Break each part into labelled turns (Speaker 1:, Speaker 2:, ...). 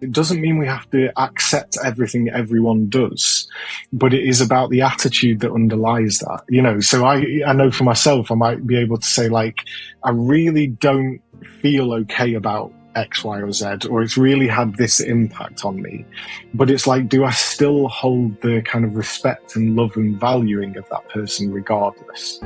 Speaker 1: It doesn't mean we have to accept everything everyone does, but it is about the attitude that underlies that, So I know for myself, I might be able to say, like, I really don't feel okay about X, Y, or Z, or it's really had this impact on me. But it's like, do I still hold the kind of respect and love and valuing of that person regardless?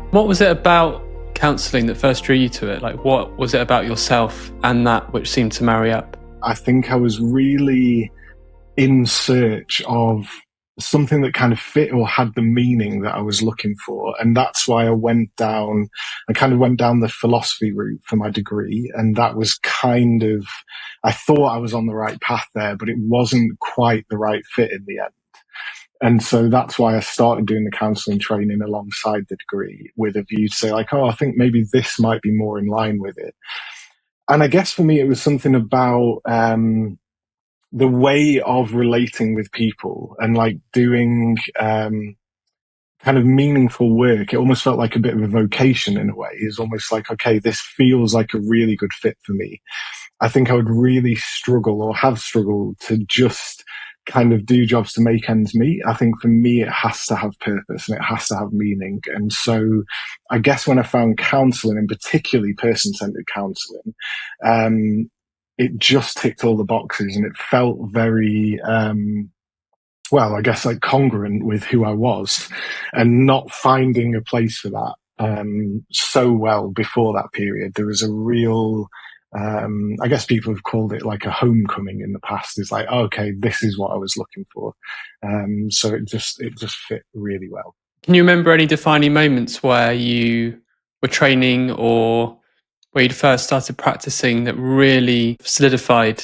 Speaker 2: What was it about counselling that first drew you to it? Like, what was it about yourself and that which seemed to marry up?
Speaker 1: I think I was really in search of something that kind of fit or had the meaning that I was looking for. And that's why I kind of went down the philosophy route for my degree. And that was I thought I was on the right path there, but it wasn't quite the right fit in the end. And so that's why I started doing the counselling training alongside the degree, with a view to say, like, oh, I think maybe this might be more in line with it. And I guess for me, it was something about the way of relating with people and like doing kind of meaningful work. It almost felt like a bit of a vocation in a way. It's almost like, okay, this feels like a really good fit for me. I think I would really struggle, or have struggled, to just kind of do jobs to make ends meet. I think for me, it has to have purpose and it has to have meaning. And so I guess when I found counselling, and particularly person-centered counselling, it just ticked all the boxes, and it felt very, I guess like congruent with who I was, and not finding a place for that so well before that period. There was a real, I guess people have called it like a homecoming in the past. It's like, okay, this is what I was looking for. So it just fit really well.
Speaker 2: Can you remember any defining moments where you were training or where you'd first started practicing that really solidified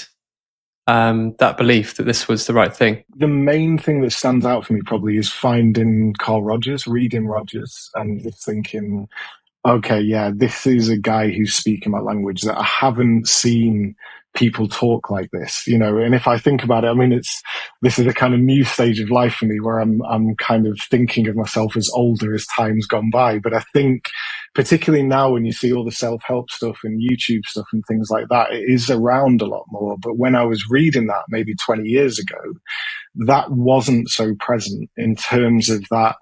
Speaker 2: that belief that this was the right thing?
Speaker 1: The main thing that stands out for me probably is finding Carl Rogers, reading Rogers, and just thinking, okay, yeah, this is a guy who's speaking my language, that I haven't seen people talk like this, and if I think about it, I mean, this is a kind of new stage of life for me where I'm kind of thinking of myself as older as time's gone by. But I think particularly now, when you see all the self-help stuff and YouTube stuff and things like that, it is around a lot more. But when I was reading that maybe 20 years ago, that wasn't so present in terms of that,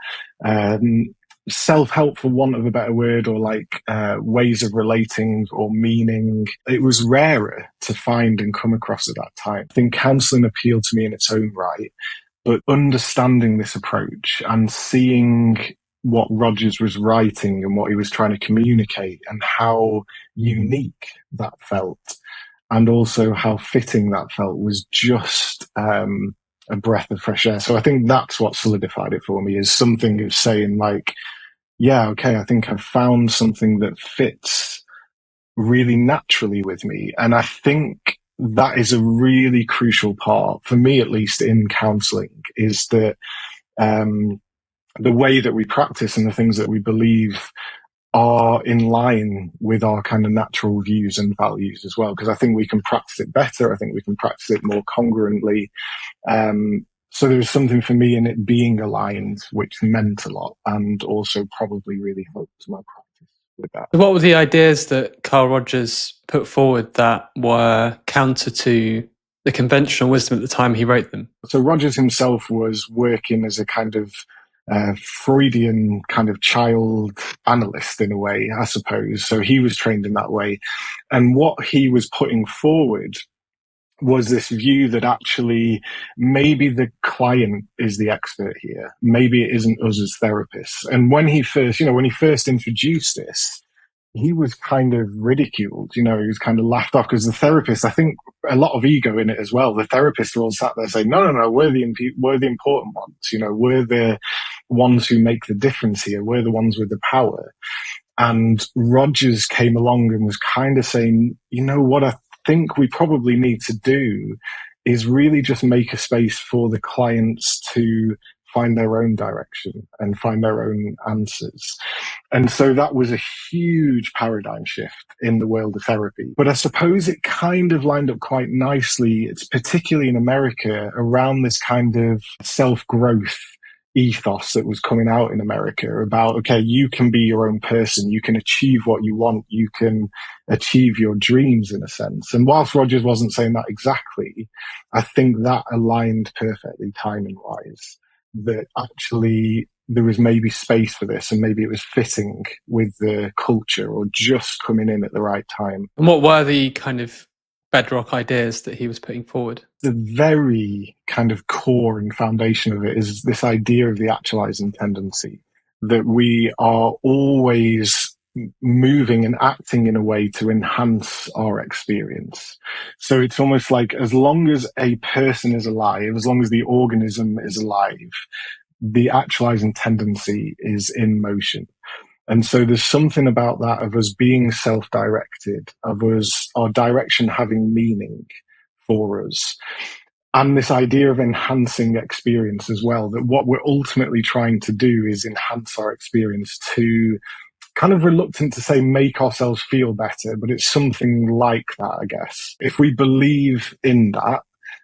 Speaker 1: self-help, for want of a better word, or like ways of relating or meaning. It was rarer to find and come across at that time. I think counselling appealed to me in its own right, but understanding this approach and seeing what Rogers was writing and what he was trying to communicate, and how unique that felt, and also how fitting that felt, was just a breath of fresh air. So I think that's what solidified it for me, is something of saying, like, yeah, okay, I think I've found something that fits really naturally with me. And I think that is a really crucial part, for me at least, in counselling, is that the way that we practice and the things that we believe are in line with our kind of natural views and values as well. Because I think we can practice it better. I think we can practice it more congruently. So there was something for me in it being aligned, which meant a lot, and also probably really helped my practice with that.
Speaker 2: What were the ideas that Carl Rogers put forward that were counter to the conventional wisdom at the time he wrote them?
Speaker 1: So Rogers himself was working as a kind of Freudian kind of child analyst in a way, I suppose. So he was trained in that way. And what he was putting forward was this view that actually maybe the client is the expert here. Maybe it isn't us as therapists. And when he first introduced this, he was kind of ridiculed, he was kind of laughed off, because the therapist, I think a lot of ego in it as well. The therapists were all sat there saying, no, we're the important ones. We're the ones who make the difference here. We're the ones with the power. And Rogers came along and was kind of saying, what I think we probably need to do is really just make a space for the clients to find their own direction and find their own answers. And so that was a huge paradigm shift in the world of therapy. But I suppose it kind of lined up quite nicely. It's particularly in America, around this kind of self-growth ethos that was coming out in America about, okay, you can be your own person, you can achieve what you want, you can achieve your dreams in a sense. And whilst Rogers wasn't saying that exactly, I think that aligned perfectly timing wise, that actually there was maybe space for this and maybe it was fitting with the culture or just coming in at the right time.
Speaker 2: And what were the kind of bedrock ideas that he was putting forward?
Speaker 1: The very kind of core and foundation of it is this idea of the actualizing tendency, that we are always moving and acting in a way to enhance our experience. So it's almost like as long as a person is alive, as long as the organism is alive, the actualizing tendency is in motion. And so there's something about that of us being self-directed, of us, our direction having meaning for us. And this idea of enhancing experience as well, that what we're ultimately trying to do is enhance our experience to, kind of reluctant to say make ourselves feel better, but it's something like that, I guess. If we believe in that,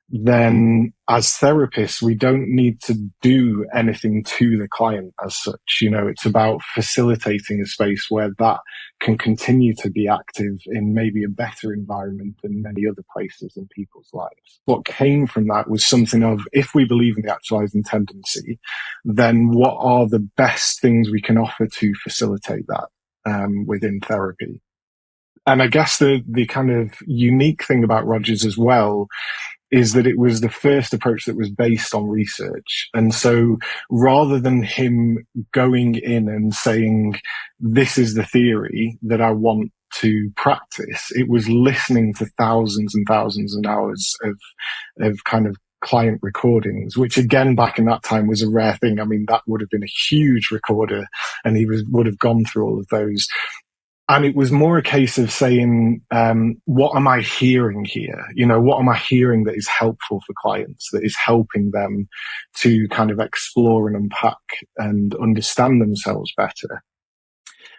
Speaker 1: then as therapists, we don't need to do anything to the client as such. You know, it's about facilitating a space where that can continue to be active in maybe a better environment than many other places in people's lives. What came from that was something of, if we believe in the actualizing tendency, then what are the best things we can offer to facilitate that within therapy? And I guess the kind of unique thing about Rogers as well is that it was the first approach that was based on research. And so rather than him going in and saying, this is the theory that I want to practice, it was listening to thousands and thousands of hours of kind of client recordings, which again, back in that time was a rare thing. I mean, that would have been a huge recorder and he would have gone through all of those. And it was more a case of saying, what am I hearing here? You know, what am I hearing that is helpful for clients, that is helping them to kind of explore and unpack and understand themselves better?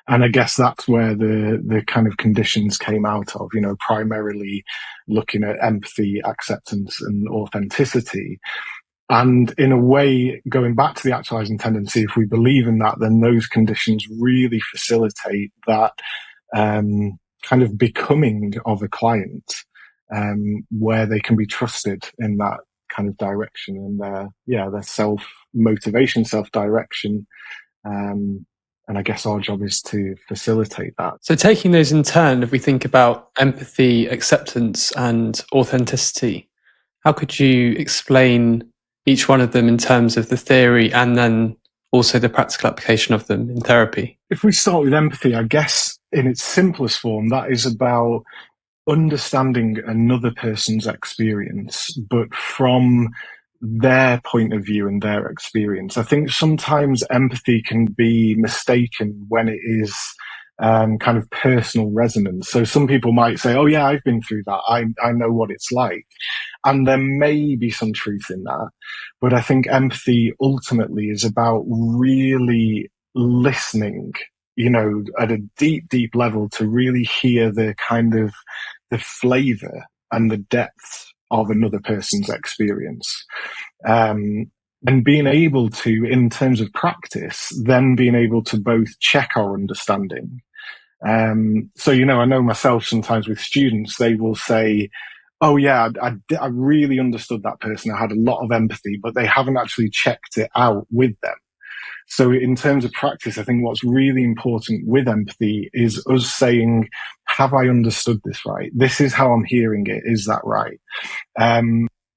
Speaker 1: And I guess that's where the kind of conditions came out of, you know, primarily looking at empathy, acceptance, and authenticity. And in a way, going back to the actualizing tendency, if we believe in that, then those conditions really facilitate that kind of becoming of a client, where they can be trusted in that kind of direction and their self-motivation, self-direction. And I guess our job is to facilitate that.
Speaker 2: So taking those in turn, if we think about empathy, acceptance, and authenticity, how could you explain each one of them in terms of the theory and then also the practical application of them in therapy?
Speaker 1: If we start with empathy, I guess in its simplest form, that is about understanding another person's experience, but from their point of view and their experience. I think sometimes empathy can be mistaken when it is kind of personal resonance. So some people might say, oh yeah, I've been through that. I know what it's like. And there may be some truth in that. But I think empathy ultimately is about really listening, you know, at a deep, deep level to really hear the kind of the flavor and the depth of another person's experience. And being able to, in terms of practice, then being able to both check our understanding. So, you know, I know myself sometimes with students, they will say, oh yeah, I really understood that person. I had a lot of empathy, but they haven't actually checked it out with them. So in terms of practice, I think what's really important with empathy is us saying, have I understood this right? This is how I'm hearing it. Is that right?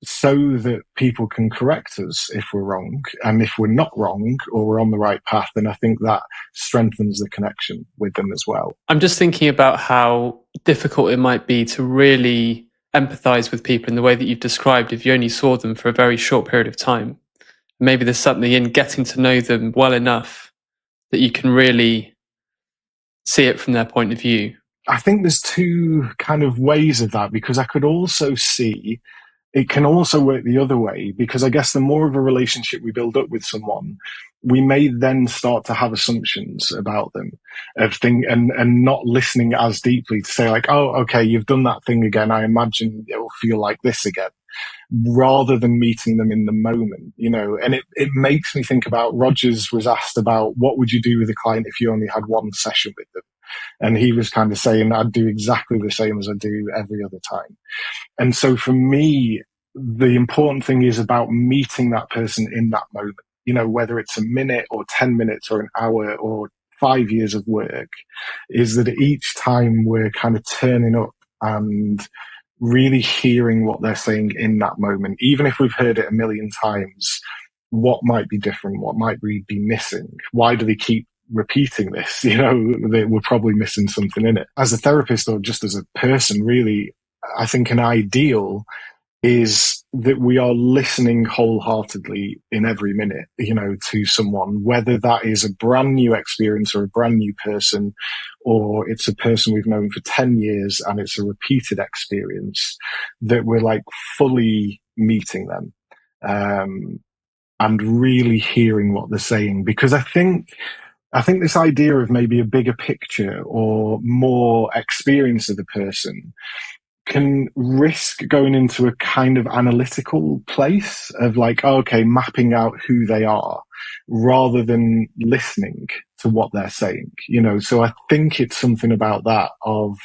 Speaker 1: So that people can correct us if we're wrong. And if we're not wrong or we're on the right path, then I think that strengthens the connection with them as well.
Speaker 2: I'm just thinking about how difficult it might be to really empathize with people in the way that you've described if you only saw them for a very short period of time. Maybe there's something in getting to know them well enough that you can really see it from their point of view.
Speaker 1: I think there's two kind of ways of that, because I could also see it can also work the other way, because I guess the more of a relationship we build up with someone, we may then start to have assumptions about them and not listening as deeply to say like, oh, okay, you've done that thing again. I imagine it will feel like this again. rather than meeting them in the moment, and it makes me think about Rogers was asked about what would you do with a client if you only had one session with them. And he was kind of saying, I'd do exactly the same as I do every other time. And so for me, the important thing is about meeting that person in that moment, whether it's a minute or 10 minutes or an hour or 5 years of work, is that each time we're kind of turning up and really hearing what they're saying in that moment, even if we've heard it a million times, what might be different? What might we be missing? Why do they keep repeating this? We're probably missing something in it. As a therapist or just as a person, really, I think an ideal is that we are listening wholeheartedly in every minute, to someone, whether that is a brand new experience or a brand new person, or it's a person we've known for 10 years and it's a repeated experience, that we're like fully meeting them, and really hearing what they're saying. Because I think this idea of maybe a bigger picture or more experience of the person can risk going into a kind of analytical place of like, okay, mapping out who they are rather than listening to what they're saying, So I think it's something about that of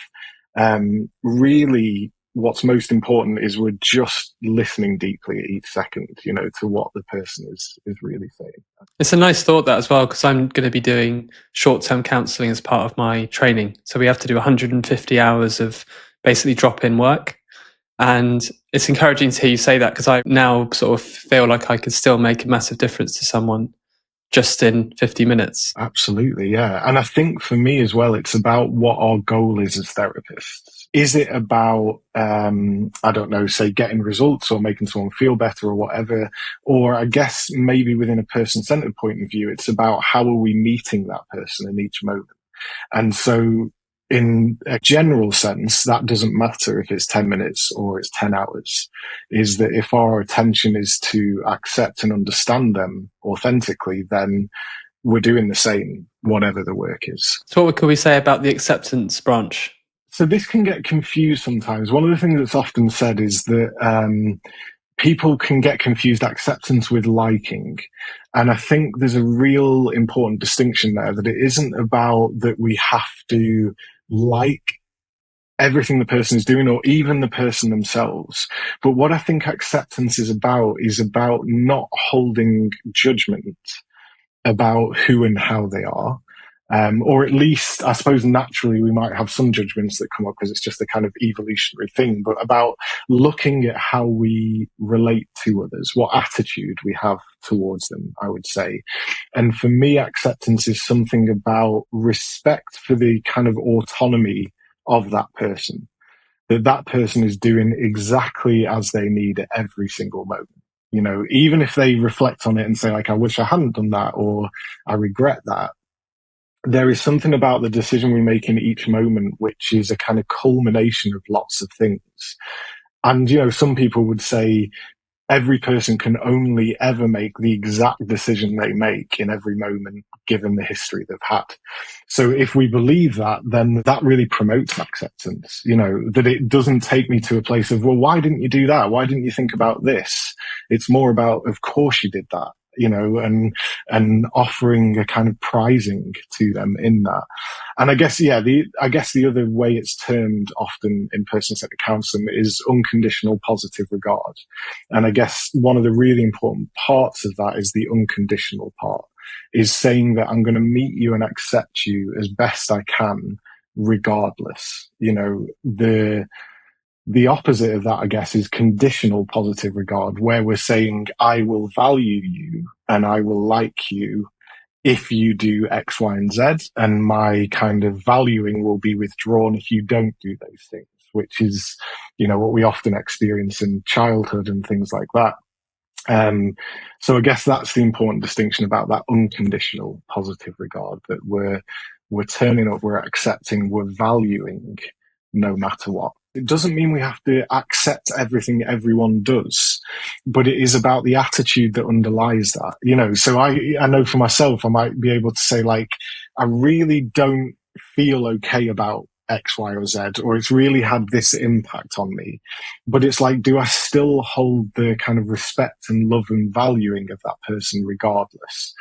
Speaker 1: really what's most important is we're just listening deeply at each second, to what the person is really saying.
Speaker 2: It's a nice thought, that as well, because I'm going to be doing short-term counselling as part of my training. So we have to do 150 hours of basically drop-in work. And it's encouraging to hear you say that, because I now sort of feel like I could still make a massive difference to someone just in 50 minutes.
Speaker 1: Absolutely, yeah. And I think for me as well, it's about what our goal is as therapists. Is it about, I don't know, say getting results or making someone feel better or whatever? Or I guess maybe within a person-centered point of view, it's about how are we meeting that person in each moment? And so in a general sense, that doesn't matter if it's 10 minutes or it's 10 hours, is that if our attention is to accept and understand them authentically, then we're doing the same, whatever the work is.
Speaker 2: So what could we say about the acceptance branch?
Speaker 1: So this can get confused sometimes. One of the things that's often said is that people can get confused acceptance with liking. And I think there's a real important distinction there, that it isn't about that we have to like everything the person is doing or even the person themselves. But what I think acceptance is about not holding judgment about who and how they are. Or at least, I suppose, naturally we might have some judgments that come up because it's just a kind of evolutionary thing, but about looking at how we relate to others, what attitude we have towards them, I would say. And for me, acceptance is something about respect for the kind of autonomy of that person, that person is doing exactly as they need at every single moment. Even if they reflect on it and say, like, I wish I hadn't done that, or I regret that, there is something about the decision we make in each moment, which is a kind of culmination of lots of things. And, some people would say every person can only ever make the exact decision they make in every moment, given the history they've had. So if we believe that, then that really promotes acceptance, that it doesn't take me to a place of, well, why didn't you do that? Why didn't you think about this? It's more about, of course you did that, and offering a kind of prizing to them in that. And I guess, the other way it's termed often in person-centered counselling is unconditional positive regard. And I guess one of the really important parts of that is the unconditional part, is saying that I'm going to meet you and accept you as best I can, regardless. The opposite of that, I guess, is conditional positive regard, where we're saying, I will value you and I will like you if you do X, Y, and Z, and my kind of valuing will be withdrawn if you don't do those things, which is, what we often experience in childhood and things like that. So I guess that's the important distinction about that unconditional positive regard, that we're turning up, we're accepting, we're valuing no matter what. It doesn't mean we have to accept everything everyone does, but it is about the attitude that underlies that, so I know for myself, I might be able to say, like, I really don't feel okay about X, Y, or Z, or it's really had this impact on me. But it's like, do I still hold the kind of respect and love and valuing of that person regardless?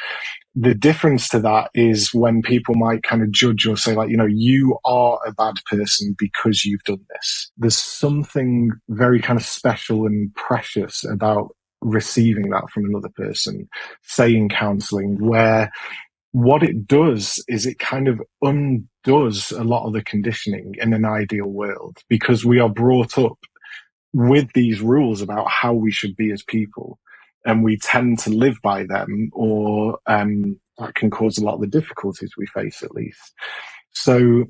Speaker 1: The difference to that is when people might kind of judge or say, like, you are a bad person because you've done this. There's something very kind of special and precious about receiving that from another person, saying counselling, where what it does is it kind of undoes a lot of the conditioning in an ideal world, because we are brought up with these rules about how we should be as people, and we tend to live by them, or that can cause a lot of the difficulties we face, at least. So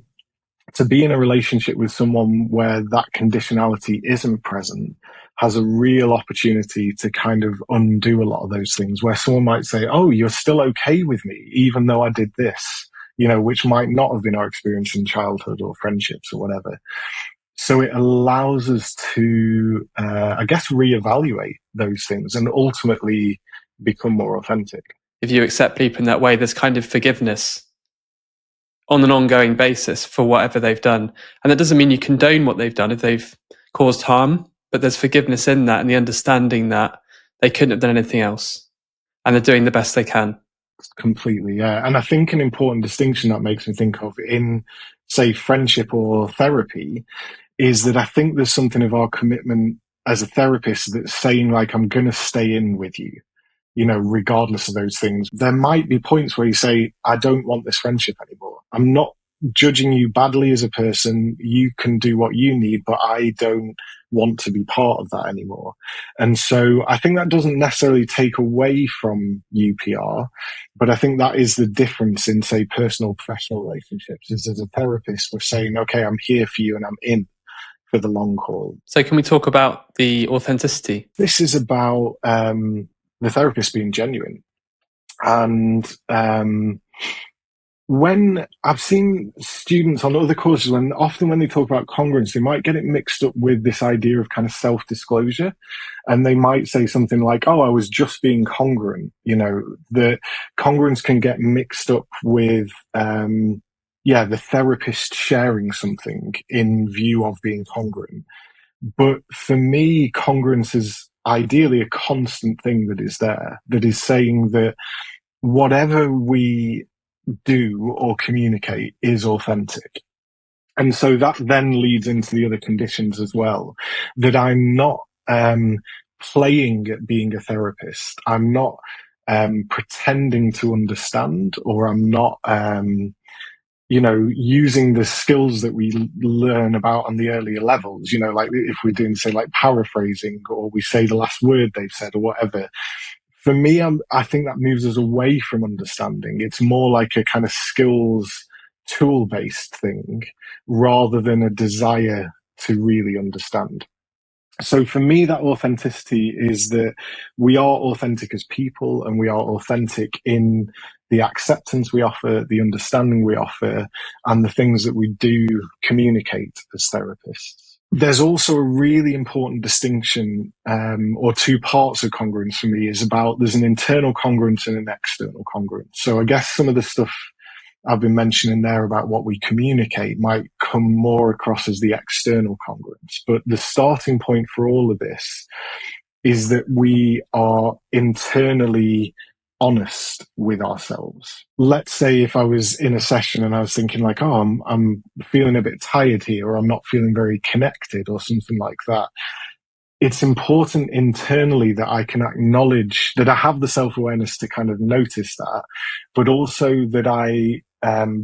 Speaker 1: to be in a relationship with someone where that conditionality isn't present has a real opportunity to kind of undo a lot of those things, where someone might say, oh, you're still okay with me, even though I did this, which might not have been our experience in childhood or friendships or whatever. So it allows us to, I guess, reevaluate those things and ultimately become more authentic.
Speaker 2: If you accept people in that way, there's kind of forgiveness on an ongoing basis for whatever they've done. And that doesn't mean you condone what they've done if they've caused harm, but there's forgiveness in that and the understanding that they couldn't have done anything else and they're doing the best they can.
Speaker 1: Completely, yeah. And I think an important distinction that makes me think of in, say, friendship or therapy is that I think there's something of our commitment as a therapist that's saying, like, I'm going to stay in with you, regardless of those things. There might be points where you say, I don't want this friendship anymore. I'm not judging you badly as a person. You can do what you need, but I don't want to be part of that anymore. And so I think that doesn't necessarily take away from UPR, but I think that is the difference in, say, personal professional relationships, is as a therapist, we're saying, okay, I'm here for you and I'm in for the long haul.
Speaker 2: So can we talk about the authenticity?
Speaker 1: This is about the therapist being genuine. And when I've seen students on other courses, often when they talk about congruence, they might get it mixed up with this idea of kind of self-disclosure. And they might say something like, oh, I was just being congruent. The congruence can get mixed up with, the therapist sharing something in view of being congruent. But for me, congruence is ideally a constant thing that is there, that is saying that whatever we do or communicate is authentic. And so that then leads into the other conditions as well, that I'm not playing at being a therapist. I'm not pretending to understand, or I'm not using the skills that we learn about on the earlier levels, like if we're doing, say, like paraphrasing, or we say the last word they've said or whatever. For me, I think that moves us away from understanding. It's more like a kind of skills tool-based thing rather than a desire to really understand. So for me, that authenticity is that we are authentic as people, and we are authentic in the acceptance we offer, the understanding we offer, and the things that we do communicate as therapists. There's also a really important distinction, or two parts of congruence for me, is about there's an internal congruence and an external congruence. So I guess some of the stuff I've been mentioning there about what we communicate might come more across as the external congruence. But the starting point for all of this is that we are internally honest with ourselves. Let's say if I was in a session and I was thinking like, oh, I'm feeling a bit tired here, or I'm not feeling very connected, or something like that. It's important internally that I can acknowledge that I have the self-awareness to kind of notice that, but also that I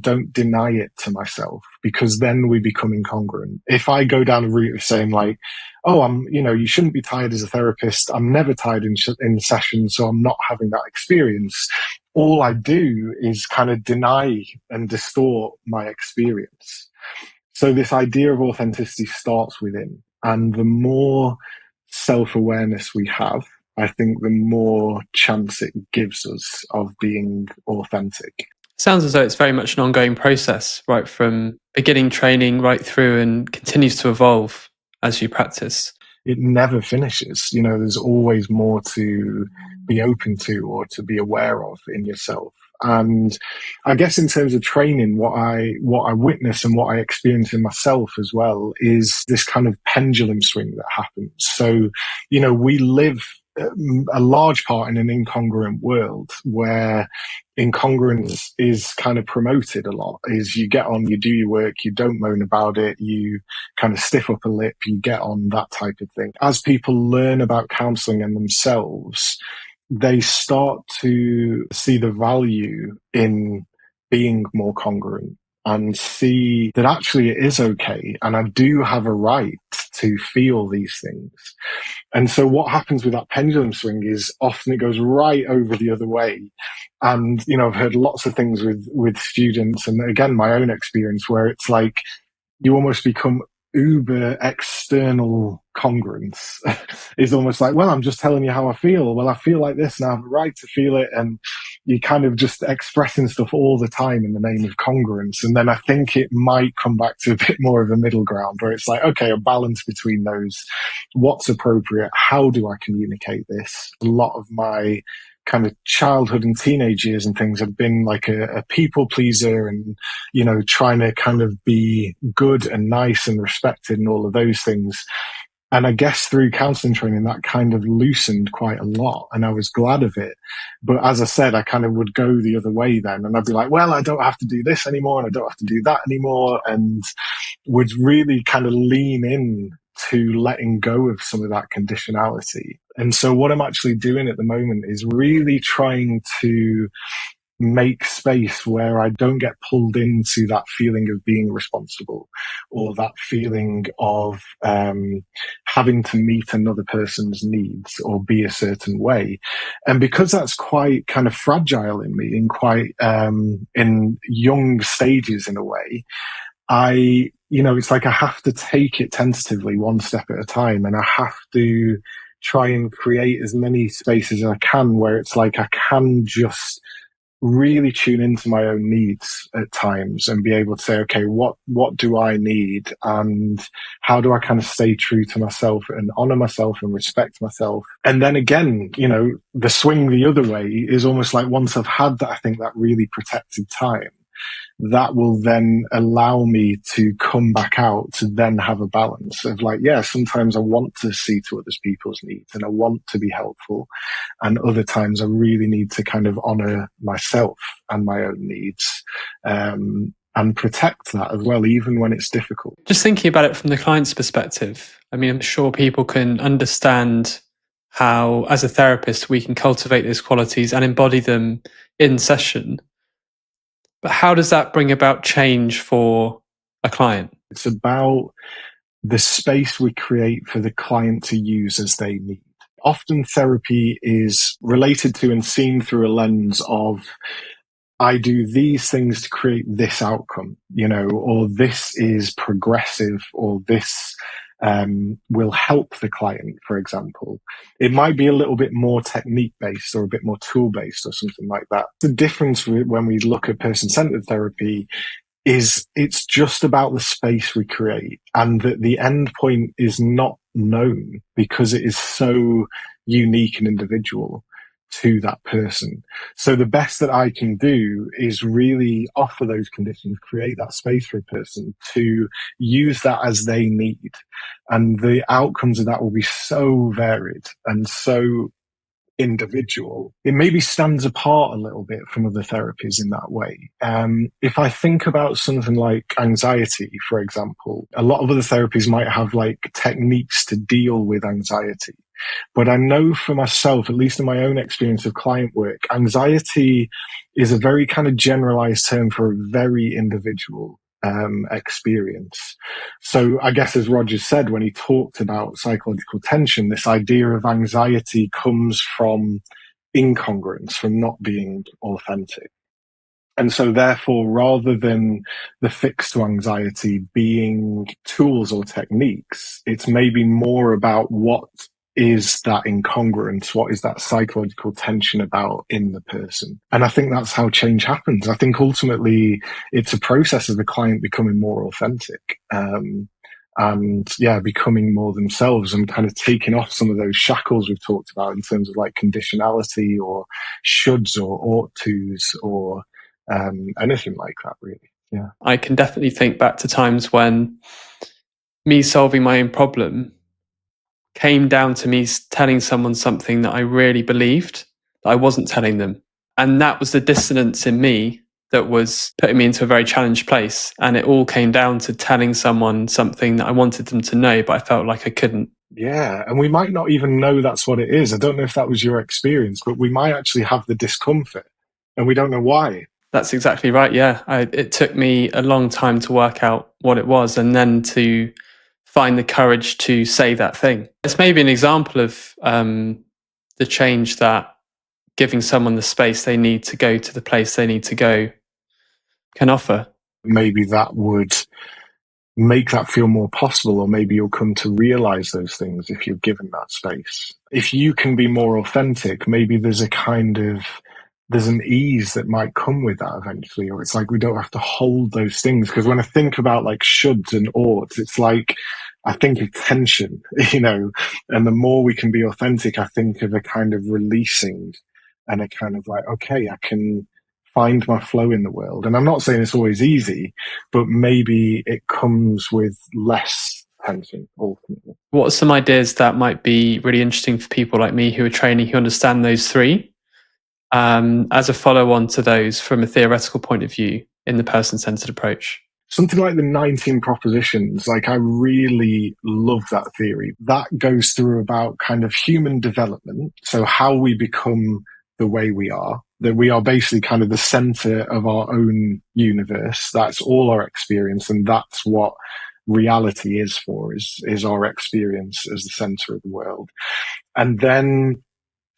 Speaker 1: don't deny it to myself, because then we become incongruent. If I go down a route of saying like, oh, you shouldn't be tired as a therapist. I'm never tired in sessions, so I'm not having that experience. All I do is kind of deny and distort my experience. So this idea of authenticity starts within, and the more self-awareness we have, I think the more chance it gives us of being authentic.
Speaker 2: Sounds as though it's very much an ongoing process, right from beginning training right through, and continues to evolve as you practice.
Speaker 1: It never finishes. There's always more to be open to or to be aware of in yourself. And I guess in terms of training, what I witness and what I experience in myself as well is this kind of pendulum swing that happens. So, we live a large part in an incongruent world where incongruence is kind of promoted a lot. Is you get on, you do your work, you don't moan about it, you kind of stiff up a lip, you get on, that type of thing. As people learn about counselling and themselves, they start to see the value in being more congruent and see that actually it is okay. And I do have a right to feel these things. And so what happens with that pendulum swing is often it goes right over the other way. And, I've heard lots of things with students, and again, my own experience, where it's like you almost become uber external congruence. Is almost like, well, I'm just telling you how I feel. Well, I feel like this and I have a right to feel it. And you kind of just expressing stuff all the time in the name of congruence. And then I think it might come back to a bit more of a middle ground where it's like, okay, a balance between those. What's appropriate? How do I communicate this? A lot of my kind of childhood and teenage years and things have been like a people pleaser and, trying to kind of be good and nice and respected and all of those things. And I guess through counselling training, that kind of loosened quite a lot. And I was glad of it. But as I said, I kind of would go the other way then. And I'd be like, well, I don't have to do this anymore. And I don't have to do that anymore. And would really kind of lean in to letting go of some of that conditionality. And so what I'm actually doing at the moment is really trying to make space where I don't get pulled into that feeling of being responsible or that feeling of having to meet another person's needs or be a certain way. And because that's quite kind of fragile in me and quite in young stages in a way, it's like I have to take it tentatively one step at a time, and I have to try and create as many spaces as I can where it's like I can just really tune into my own needs at times and be able to say, okay, what do I need? And how do I kind of stay true to myself and honor myself and respect myself? And then again, the swing the other way is almost like once I've had that, I think that really protected time, that will then allow me to come back out to then have a balance of like, yeah, sometimes I want to see to other people's needs and I want to be helpful. And other times I really need to kind of honor myself and my own needs, and protect that as well, even when it's difficult.
Speaker 2: Just thinking about it from the client's perspective, I mean, I'm sure people can understand how, as a therapist, we can cultivate those qualities and embody them in session. But how does that bring about change for a client?
Speaker 1: It's about the space we create for the client to use as they need. Often therapy is related to and seen through a lens of, I do these things to create this outcome, or this is progressive, or this will help the client, for example. It might be a little bit more technique based or a bit more tool based or something like that. The difference when we look at person-centered therapy is it's just about the space we create, and that the end point is not known because it is so unique and individual to that person. So the best that I can do is really offer those conditions, create that space for a person to use that as they need. And the outcomes of that will be so varied and so individual. It maybe stands apart a little bit from other therapies in that way. If I think about something like anxiety, for example, a lot of other therapies might have like techniques to deal with anxiety. But I know for myself, at least in my own experience of client work, anxiety is a very kind of generalized term for a very individual experience. So I guess as Roger said, when he talked about psychological tension, this idea of anxiety comes from incongruence, from not being authentic. And so therefore, rather than the fix to anxiety being tools or techniques, it's maybe more about what is that incongruence? What is that psychological tension about in the person? And I think that's how change happens. I think ultimately it's a process of the client becoming more authentic. and becoming more themselves and kind of taking off some of those shackles we've talked about in terms of like conditionality or shoulds or ought tos or anything like that, really. Yeah.
Speaker 2: I can definitely think back to times when me solving my own problem came down to me telling someone something that I really believed that I wasn't telling them. And that was the dissonance in me that was putting me into a very challenged place. And it all came down to telling someone something that I wanted them to know, but I felt like I couldn't.
Speaker 1: Yeah. And we might not even know that's what it is. I don't know if that was your experience, but we might actually have the discomfort and we don't know why.
Speaker 2: That's exactly right. Yeah. It took me a long time to work out what it was and then to find the courage to say that thing. It's maybe an example of the change that giving someone the space they need to go to the place they need to go can offer.
Speaker 1: Maybe that would make that feel more possible, or maybe you'll come to realize those things if you're given that space. If you can be more authentic, maybe there's an ease that might come with that eventually, or it's like we don't have to hold those things. Because when I think about like shoulds and oughts, it's like I think of tension, and the more we can be authentic, I think of a kind of releasing and a kind of like, okay, I can find my flow in the world. And I'm not saying it's always easy, but maybe it comes with less tension ultimately.
Speaker 2: What are some ideas that might be really interesting for people like me who are training, who understand those three, as a follow-on to those from a theoretical point of view in the person-centered approach?
Speaker 1: Something like the 19 propositions, like I really love that theory. That goes through about kind of human development. So how we become the way we are, that we are basically kind of the center of our own universe. That's all our experience. And that's what reality is for, is our experience as the center of the world. And then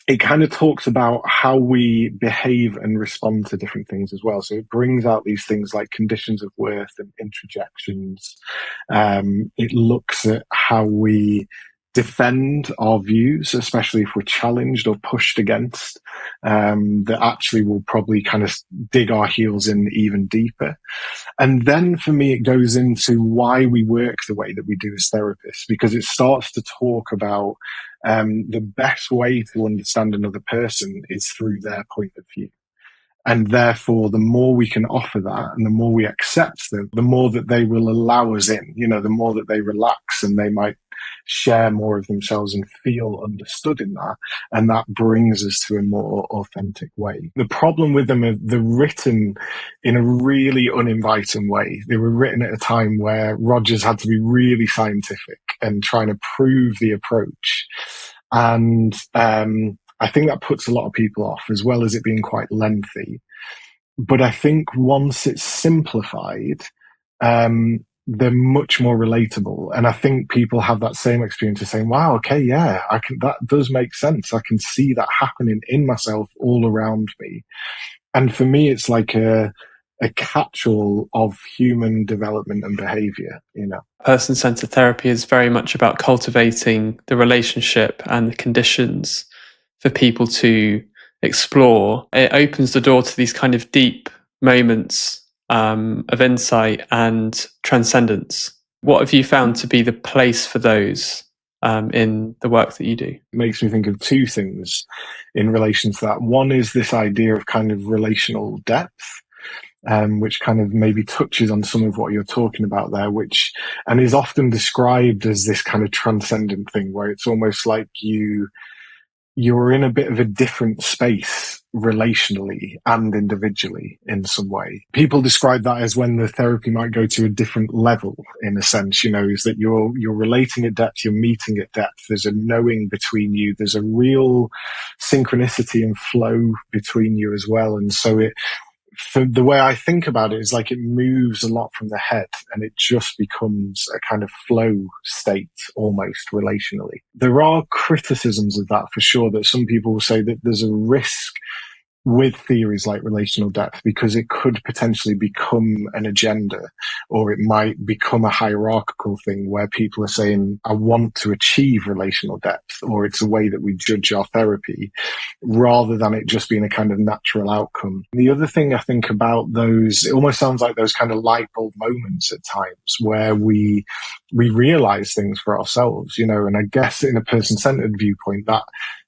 Speaker 1: it kind of talks about how we behave and respond to different things as well. So it brings out these things like conditions of worth and introjections. It looks at how we defend our views, especially if we're challenged or pushed against, that actually will probably kind of dig our heels in even deeper. And then for me, it goes into why we work the way that we do as therapists, because it starts to talk about the best way to understand another person is through their point of view. And therefore, the more we can offer that and the more we accept them, the more that they will allow us in, the more that they relax and they might share more of themselves and feel understood in that. And that brings us to a more authentic way. The problem with them is they're written in a really uninviting way. They were written at a time where Rogers had to be really scientific and trying to prove the approach. And I think that puts a lot of people off, as well as it being quite lengthy. But I think once it's simplified, they're much more relatable. And I think people have that same experience of saying, wow, okay, yeah, that does make sense. I can see that happening in myself all around me. And for me, it's like a catch-all of human development and behavior,
Speaker 2: Person-centered therapy is very much about cultivating the relationship and the conditions for people to explore. It opens the door to these kind of deep moments of insight and transcendence. What have you found to be the place for those in the work that you do?
Speaker 1: It makes me think of two things in relation to that. One is this idea of kind of relational depth, which kind of maybe touches on some of what you're talking about there, and is often described as this kind of transcendent thing where it's almost like you're in a bit of a different space relationally and individually in some way. People describe that as when the therapy might go to a different level, in a sense, is that you're relating at depth, you're meeting at depth, there's a knowing between you, there's a real synchronicity and flow between you as well. And so for the way I think about it is like it moves a lot from the head and it just becomes a kind of flow state almost relationally. There are criticisms of that for sure, that some people will say that there's a risk with theories like relational depth because it could potentially become an agenda, or it might become a hierarchical thing where people are saying, I want to achieve relational depth, or it's a way that we judge our therapy rather than it just being a kind of natural outcome. The other thing I think about those, it almost sounds like those kind of light bulb moments at times where we we realize things for ourselves, and I guess in a person-centered viewpoint, that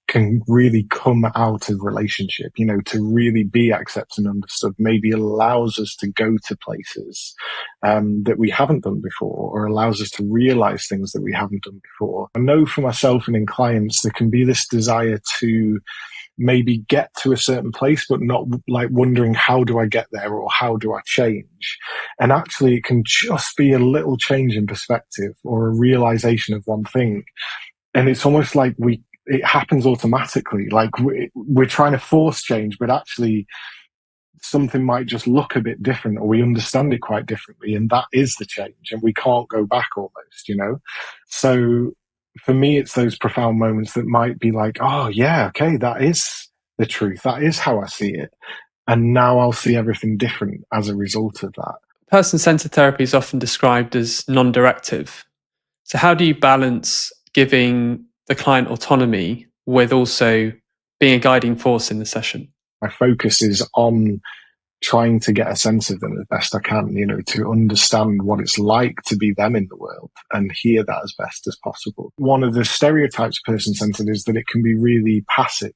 Speaker 1: can really come out of relationship, to really be accepted and understood, maybe allows us to go to places that we haven't done before, or allows us to realize things that we haven't done before. I know for myself and in clients, there can be this desire to maybe get to a certain place, but not like wondering, how do I get there, or how do I change? And actually it can just be a little change in perspective or a realization of one thing. And it's almost like it happens automatically. Like we're trying to force change, but actually something might just look a bit different, or we understand it quite differently. And that is the change, and we can't go back almost, So for me, it's those profound moments that might be like, oh yeah, okay, that is the truth. That is how I see it. And now I'll see everything different as a result of that.
Speaker 2: Person-centered therapy is often described as non-directive. So how do you balance giving the client autonomy with also being a guiding force in the session?
Speaker 1: My focus is on trying to get a sense of them as best I can, to understand what it's like to be them in the world and hear that as best as possible. One of the stereotypes of person-centered is that it can be really passive.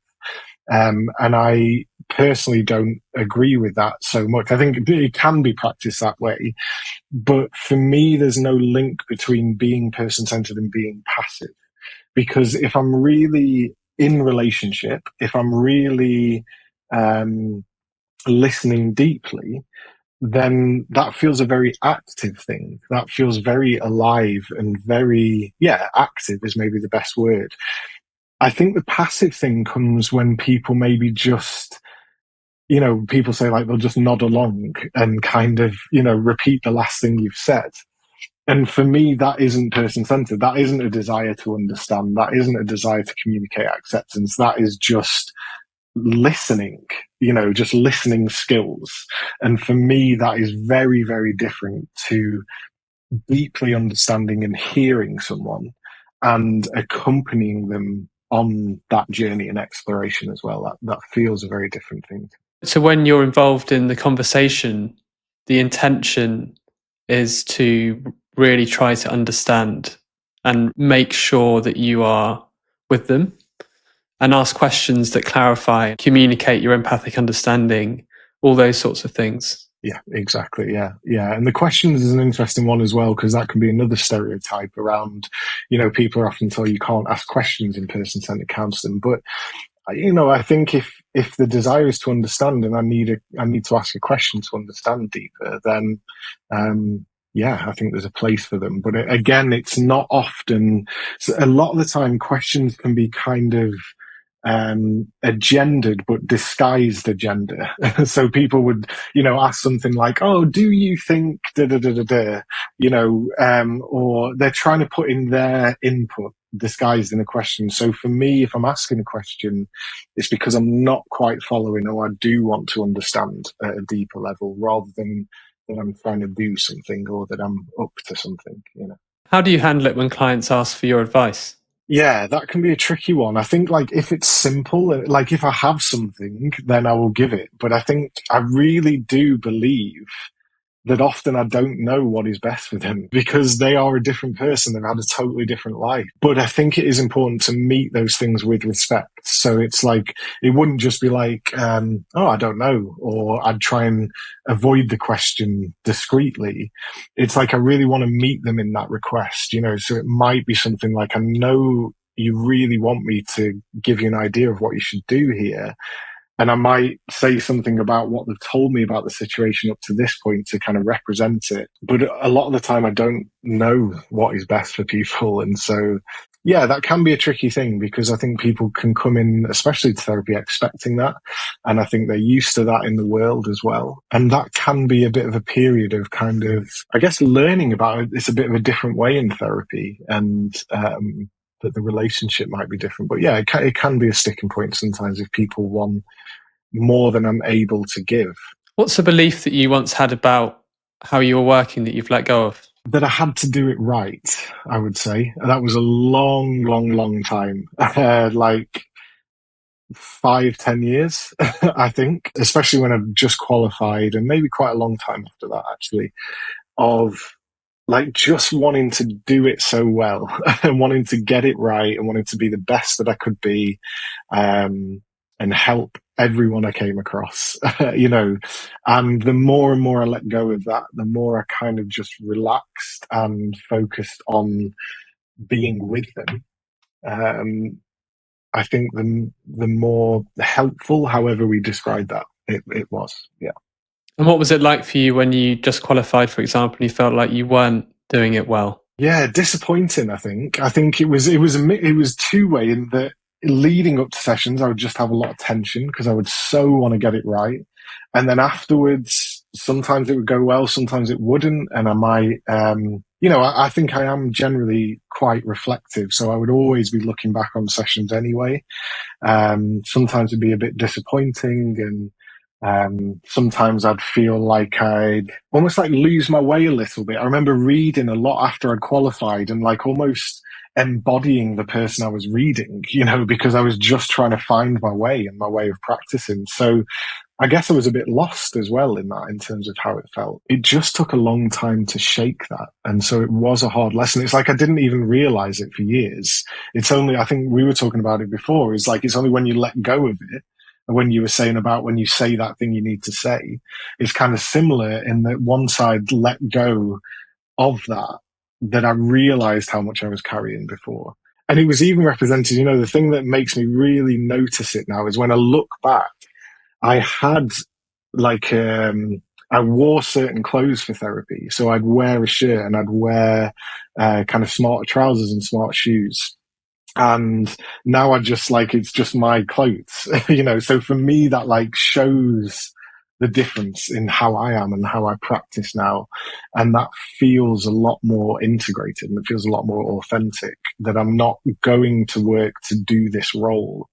Speaker 1: And I personally don't agree with that so much. I think it can be practiced that way. But for me, there's no link between being person-centered and being passive. Because if I'm really in relationship, if I'm really listening deeply, then that feels a very active thing. That feels very alive and very, active is maybe the best word. I think the passive thing comes when people maybe just, people say like they'll just nod along and kind of, repeat the last thing you've said. And for me, that isn't person-centered. That isn't a desire to understand. That isn't a desire to communicate acceptance. That is just listening, just listening skills. And for me, that is very, very different to deeply understanding and hearing someone and accompanying them on that journey and exploration as well. That feels a very different thing.
Speaker 2: So when you're involved in the conversation, the intention is to really try to understand and make sure that you are with them and ask questions that clarify, communicate your empathic understanding, all those sorts of things.
Speaker 1: Yeah, exactly. Yeah. And the questions is an interesting one as well, because that can be another stereotype around, people are often told you can't ask questions in person-centered counselling. But, I think if the desire is to understand and I need to ask a question to understand deeper, then, I think there's a place for them. But again, it's not often, a lot of the time questions can be kind of, a gendered but disguised agenda. So people would, ask something like, "Oh, do you think da da da da da?" Or they're trying to put in their input disguised in a question. So for me, if I'm asking a question, it's because I'm not quite following, or I do want to understand at a deeper level, rather than that I'm trying to do something or that I'm up to something.
Speaker 2: How do you handle it when clients ask for your advice?
Speaker 1: Yeah, that can be a tricky one. I think like if it's simple, like if I have something, then I will give it. But I think I really do believe that often I don't know what is best for them, because they are a different person. They've had a totally different life. But I think it is important to meet those things with respect. So it's like, it wouldn't just be like, oh, I don't know, or I'd try and avoid the question discreetly. It's like, I really want to meet them in that request, so it might be something like, I know you really want me to give you an idea of what you should do here. And I might say something about what they've told me about the situation up to this point to kind of represent it. But a lot of the time I don't know what is best for people. And so, that can be a tricky thing, because I think people can come in, especially to therapy, expecting that. And I think they're used to that in the world as well. And that can be a bit of a period of kind of, I guess, learning about it. It's a bit of a different way in therapy. And, that the relationship might be different. But it can be a sticking point sometimes if people want more than I'm able to give.
Speaker 2: What's a belief that you once had about how you were working that you've let go of?
Speaker 1: That I had to do it right, I would say. That was a long, long, long time. Like 5-10 years, I think, especially when I've just qualified, and maybe quite a long time after that, actually, of like just wanting to do it so well and wanting to get it right and wanting to be the best that I could be, and help everyone I came across, you know. And the more and more I let go of that, the more I kind of just relaxed and focused on being with them. Um, I think the more helpful, however we describe that, it was. Yeah.
Speaker 2: And what was it like for you when you just qualified, for example, and you felt like you weren't doing it well?
Speaker 1: Yeah, disappointing. I think it was two way in that leading up to sessions, I would just have a lot of tension because I would so want to get it right, and then afterwards, sometimes it would go well, sometimes it wouldn't, and I might, I think I am generally quite reflective, so I would always be looking back on sessions anyway. Sometimes it'd be a bit disappointing, and sometimes I'd feel like I'd almost like lose my way a little bit. I remember reading a lot after I'd qualified and like almost embodying the person I was reading, because I was just trying to find my way and my way of practicing. So I guess I was a bit lost as well in that, in terms of how it felt. It just took a long time to shake that. And so it was a hard lesson. It's like I didn't even realize it for years. It's only, I think we were talking about it before, it's like it's only when you let go of it, and when you were saying about when you say that thing you need to say, it's kind of similar in that once I'd let go of that, that I realized how much I was carrying before. And it was even represented, the thing that makes me really notice it now is when I look back, I had like I wore certain clothes for therapy. So I'd wear a shirt and I'd wear kind of smart trousers and smart shoes. And now I just like it's just my clothes, So for me, that like shows the difference in how I am and how I practice now. And that feels a lot more integrated and it feels a lot more authentic, that I'm not going to work to do this role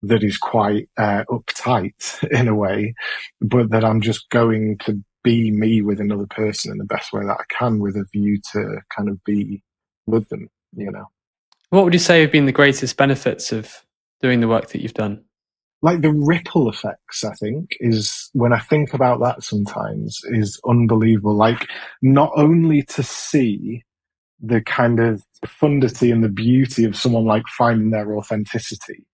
Speaker 1: that is quite uptight in a way, but that I'm just going to be me with another person in the best way that I can, with a view to kind of be with them.
Speaker 2: What would you say have been the greatest benefits of doing the work that you've done?
Speaker 1: Like the ripple effects, I think, is when I think about that sometimes is unbelievable. Like not only to see the kind of profundity and the beauty of someone like finding their authenticity,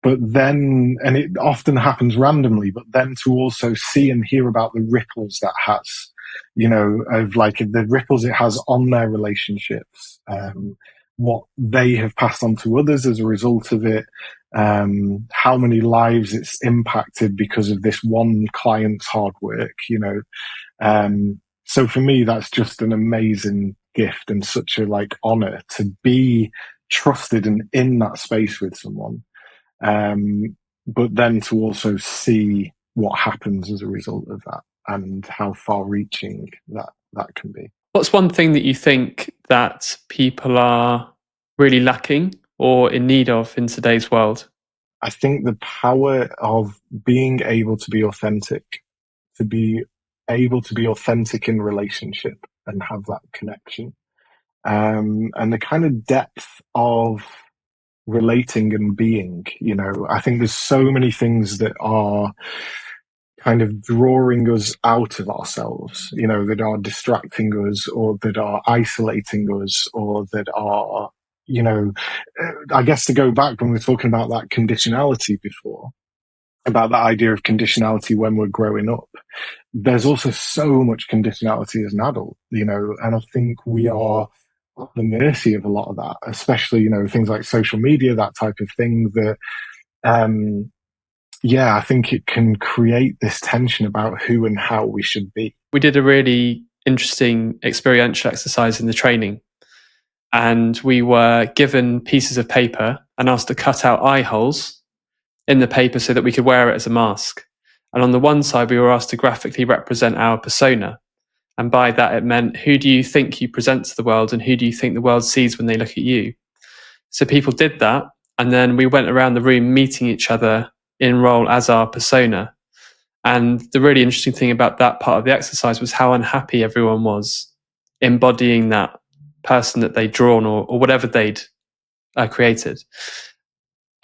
Speaker 1: but then, and it often happens randomly, but then to also see and hear about the ripples that has, of like the ripples it has on their relationships, what they have passed on to others as a result of it, how many lives it's impacted because of this one client's hard work. So for me, that's just an amazing gift and such a like honor to be trusted and in that space with someone. But then to also see what happens as a result of that and how far reaching that can be.
Speaker 2: What's one thing that you think that people are really lacking or in need of in today's world?
Speaker 1: I think the power of being able to be authentic, to be able to be authentic in relationship and have that connection, and the kind of depth of relating and being, I think there's so many things that are kind of drawing us out of ourselves, that are distracting us or that are isolating us or that are, I guess to go back when we were talking about that conditionality before, about that idea of conditionality when we're growing up, there's also so much conditionality as an adult, and I think we are at the mercy of a lot of that, especially, things like social media, that type of thing that, I think it can create this tension about who and how we should be.
Speaker 2: We did a really interesting experiential exercise in the training, and we were given pieces of paper and asked to cut out eye holes in the paper so that we could wear it as a mask. And on the one side, we were asked to graphically represent our persona. And by that, it meant, who do you think you present to the world and who do you think the world sees when they look at you? So people did that. And then we went around the room meeting each other in role as our persona. And the really interesting thing about that part of the exercise was how unhappy everyone was embodying that person that they'd drawn or whatever they'd created.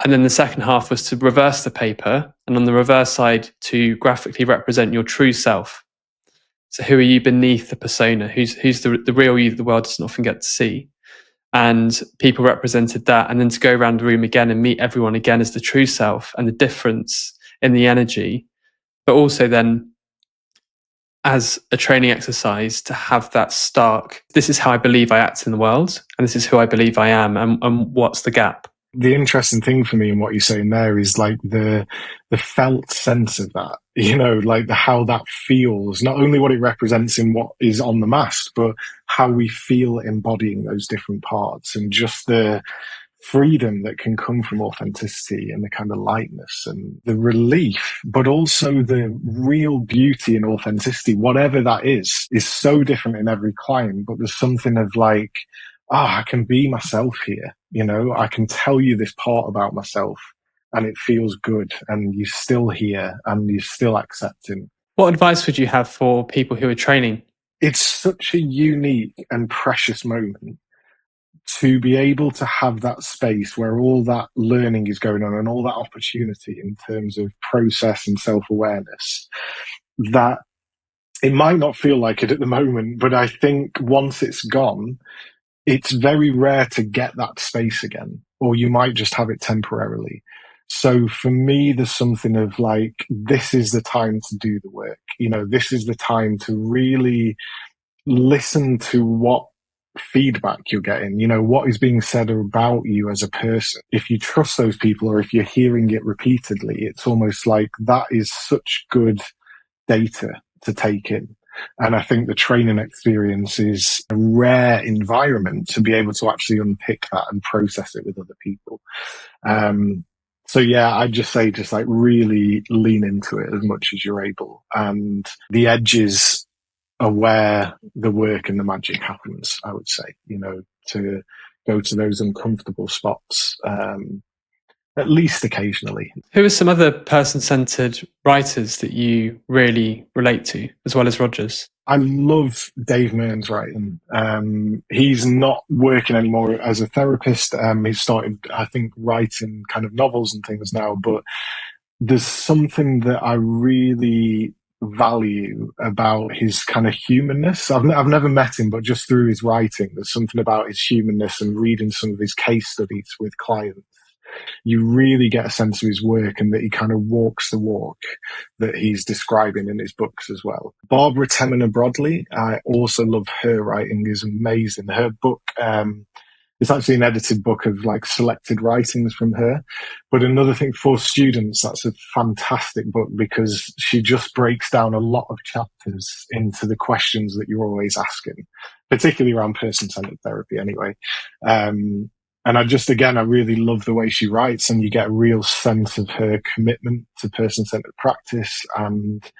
Speaker 2: And then the second half was to reverse the paper, and on the reverse side, to graphically represent your true self. So who are you beneath the persona? Who's the real you that the world doesn't often get to see? And people represented that. And then to go around the room again and meet everyone again as the true self and the difference in the energy, but also then as a training exercise to have that stark, this is how I believe I act in the world, and this is who I believe I am, and what's the gap?
Speaker 1: The interesting thing for me in what you're saying there is like the felt sense of that, like how that feels, not only what it represents in what is on the mask, but how we feel embodying those different parts, and just the freedom that can come from authenticity and the kind of lightness and the relief, but also the real beauty in authenticity, whatever that is so different in every client. But there's something of like, I can be myself here. I can tell you this part about myself and it feels good, and you're still here and you're still accepting.
Speaker 2: What advice would you have for people who are training?
Speaker 1: It's such a unique and precious moment to be able to have that space where all that learning is going on and all that opportunity in terms of process and self-awareness, that it might not feel like it at the moment, but I think once it's gone, it's very rare to get that space again, or you might just have it temporarily. So for me, there's something of like, this is the time to do the work. This is the time to really listen to what feedback you're getting, what is being said about you as a person. If you trust those people, or if you're hearing it repeatedly, it's almost like that is such good data to take in. And I think the training experience is a rare environment to be able to actually unpick that and process it with other people. So yeah, I'd just say, just like really lean into it as much as you're able. And the edges are where the work and the magic happens, I would say, to go to those uncomfortable spots, at least occasionally.
Speaker 2: Who are some other person-centered writers that you really relate to, as well as Rogers?
Speaker 1: I love Dave Mearn's writing. He's not working anymore as a therapist. He's started, I think, writing kind of novels and things now, but there's something that I really value about his kind of humanness. I've never met him, but just through his writing, there's something about his humanness, and reading some of his case studies with clients, you really get a sense of his work and that he kind of walks the walk that he's describing in his books as well. Barbara Teminer Broadley, I also love her writing, is amazing. Her book, it's actually an edited book of like selected writings from her. But another thing for students, that's a fantastic book because she just breaks down a lot of chapters into the questions that you're always asking, particularly around person-centered therapy anyway. And I really love the way she writes, and you get a real sense of her commitment to person-centered practice and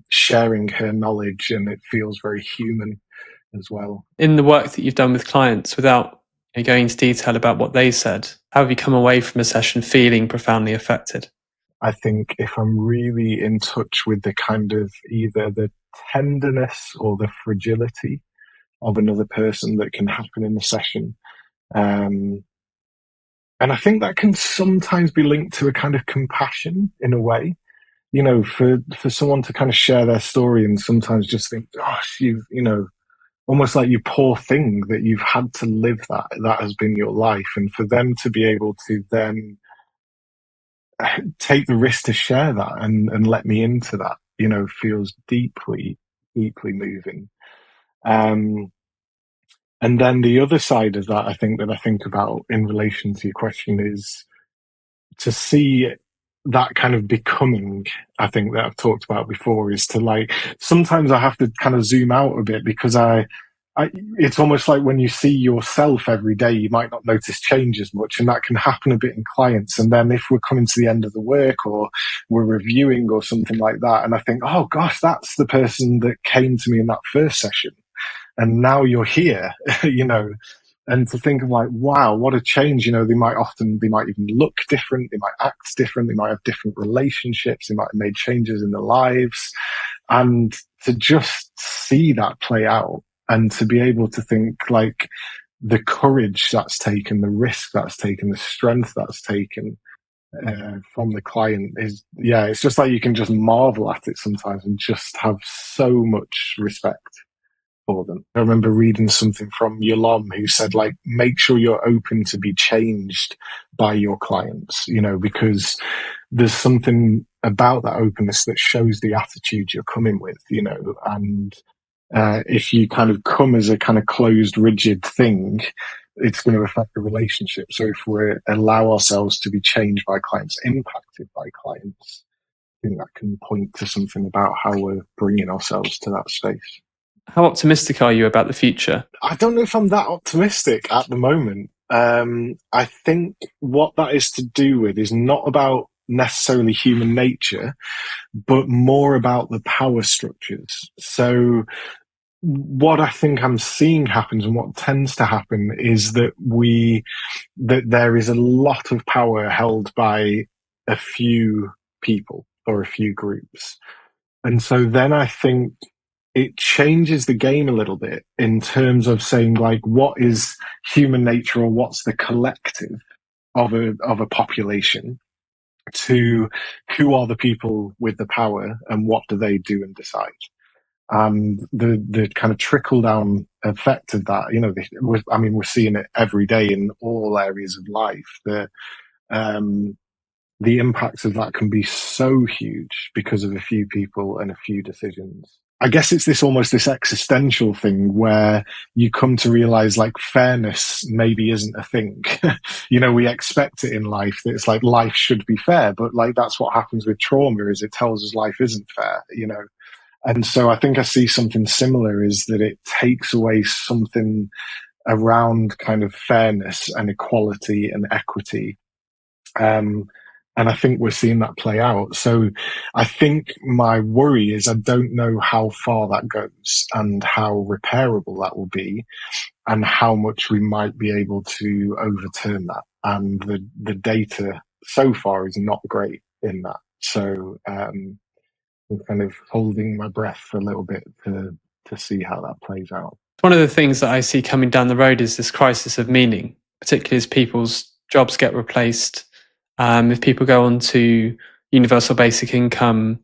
Speaker 1: sharing her knowledge, and it feels very human as well.
Speaker 2: In the work that you've done with clients, without going into detail about what they said, how have you come away from a session feeling profoundly affected?
Speaker 1: I think if I'm really in touch with the kind of either the tenderness or the fragility of another person that can happen in the session, and I think that can sometimes be linked to a kind of compassion in a way, for someone to kind of share their story and sometimes just think, gosh, almost like you poor thing that you've had to live that has been your life. And for them to be able to then take the risk to share that and let me into that, feels deeply, deeply moving. And then the other side of that, I think about in relation to your question is to see that kind of becoming, I think that I've talked about before, is to like, sometimes I have to kind of zoom out a bit because it's almost like when you see yourself every day, you might not notice change as much, and that can happen a bit in clients. And then if we're coming to the end of the work or we're reviewing or something like that, and I think, oh gosh, that's the person that came to me in that first session, and now you're here, and to think of like, wow, what a change. They might even look different, they might act different, they might have different relationships, they might have made changes in their lives, and to just see that play out. And to be able to think like the courage that's taken, the risk that's taken, the strength that's taken from the client is, yeah, it's just like you can just marvel at it sometimes and just have so much respect for them. I remember reading something from Yolom who said, like, make sure you're open to be changed by your clients, because there's something about that openness that shows the attitude you're coming with, and if you kind of come as a kind of closed, rigid thing, it's going to affect the relationship. So if we allow ourselves to be changed by clients, impacted by clients, I think that can point to something about how we're bringing ourselves to that space.
Speaker 2: How optimistic are you about the future?
Speaker 1: I don't know if I'm that optimistic at the moment. I think what that is to do with is not about necessarily human nature, but more about the power structures. So what I think I'm seeing happens and what tends to happen is that there is a lot of power held by a few people or a few groups. And so then I think it changes the game a little bit in terms of saying, like, what is human nature or what's the collective of a population, to who are the people with the power and what do they do and decide. And the kind of trickle down effect of that, we're seeing it every day in all areas of life. The impacts of that can be so huge because of a few people and a few decisions. I guess it's this existential thing where you come to realize, like, fairness maybe isn't a thing. We expect it in life that it's like life should be fair, but like that's what happens with trauma, is it tells us life isn't fair, And so I think I see something similar, is that it takes away something around kind of fairness and equality and equity. And I think we're seeing that play out. So I think my worry is I don't know how far that goes and how repairable that will be and how much we might be able to overturn that. And the data so far is not great in that. So I'm kind of holding my breath for a little bit to see how that plays out.
Speaker 2: One of the things that I see coming down the road is this crisis of meaning, particularly as people's jobs get replaced. If people go on to universal basic income,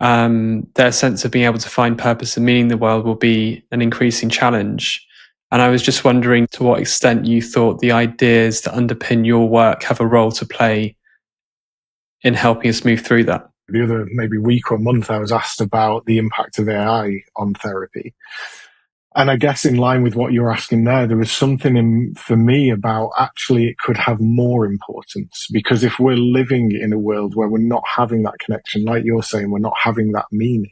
Speaker 2: their sense of being able to find purpose and meaning in the world will be an increasing challenge. And I was just wondering to what extent you thought the ideas that underpin your work have a role to play in helping us move through that.
Speaker 1: The other maybe week or month, I was asked about the impact of AI on therapy. And I guess in line with what you're asking there was something for me about actually it could have more importance, because if we're living in a world where we're not having that connection, like you're saying, we're not having that meaning,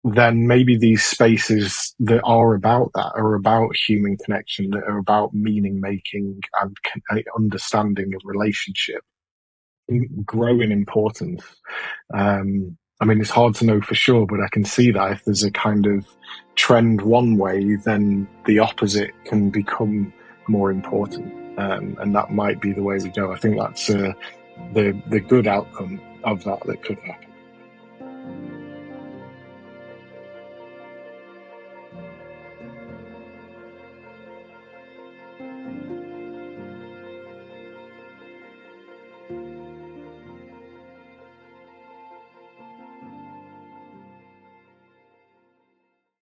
Speaker 1: then maybe these spaces that are about that are about human connection, that are about meaning making and understanding of relationship, grow in importance. It's hard to know for sure, but I can see that if there's a kind of trend one way, then the opposite can become more important. And that might be the way we go. I think that's the good outcome of that could happen.